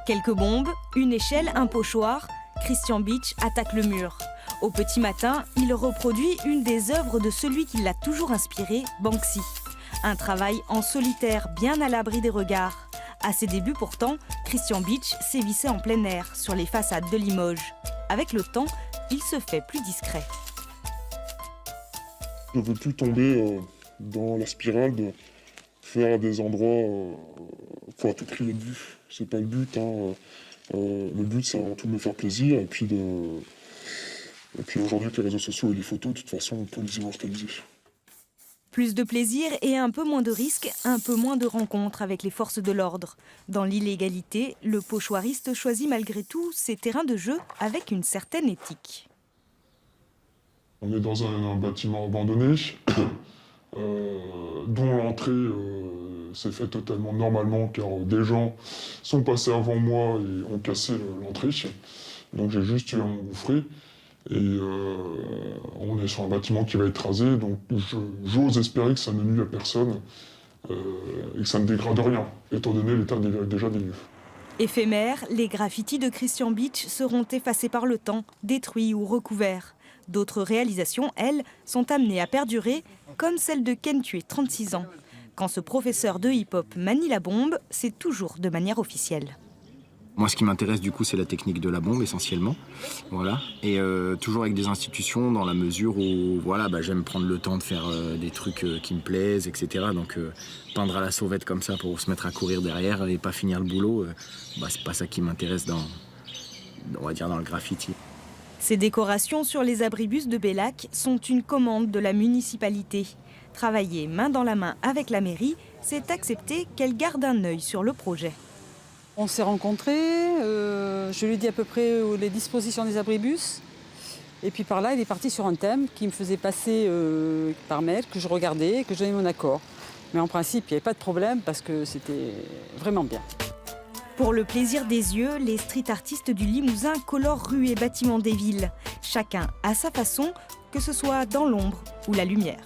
Quelques bombes, une échelle, un pochoir, Christian Bitsch attaque le mur. Au petit matin, il reproduit une des œuvres de celui qui l'a toujours inspiré, Banksy. Un travail en solitaire, bien à l'abri des regards. À ses débuts pourtant, Christian Bitsch sévissait en plein air, sur les façades de Limoges. Avec le temps, il se fait plus discret. Je ne veux plus tomber dans la spirale de faire des endroits faut à tout prix être vu. C'est pas le but. Le but, c'est avant tout de me faire plaisir. Et puis aujourd'hui, avec les réseaux sociaux et les photos, de toute façon, on peut les immortaliser. Plus de plaisir et un peu moins de risques, un peu moins de rencontres avec les forces de l'ordre. Dans l'illégalité, le pochoiriste choisit malgré tout ses terrains de jeu avec une certaine éthique. On est dans un bâtiment abandonné, dont l'entrée s'est faite totalement normalement, car des gens sont passés avant moi et ont cassé l'entrée. Donc j'ai juste eu à m'engouffrer. Et on est sur un bâtiment qui va être rasé, donc j'ose espérer que ça ne nuit à personne et que ça ne dégrade rien, étant donné l'état déjà des lieux. Éphémères, les graffitis de Christian Bitsch seront effacés par le temps, détruits ou recouverts. D'autres réalisations, elles, sont amenées à perdurer, comme celle de Ken Thué, 36 ans. Quand ce professeur de hip-hop manie la bombe, c'est toujours de manière officielle. Moi, ce qui m'intéresse, du coup, c'est la technique de la bombe, essentiellement. Voilà. Et toujours avec des institutions, dans la mesure où voilà, j'aime prendre le temps de faire des trucs qui me plaisent, etc. Donc, tendre à la sauvette comme ça pour se mettre à courir derrière et pas finir le boulot, c'est pas ça qui m'intéresse on va dire, dans le graffiti. Ces décorations sur les abribus de Bellac sont une commande de la municipalité. Travailler main dans la main avec la mairie, c'est accepter qu'elle garde un œil sur le projet. On s'est rencontrés, je lui ai dit à peu près les dispositions des abribus. Et puis par là, il est parti sur un thème qui me faisait passer par mail, que je regardais et que je donnais mon accord. Mais en principe, il n'y avait pas de problème parce que c'était vraiment bien. Pour le plaisir des yeux, les street artistes du Limousin colorent rues et bâtiments des villes. Chacun à sa façon, que ce soit dans l'ombre ou la lumière.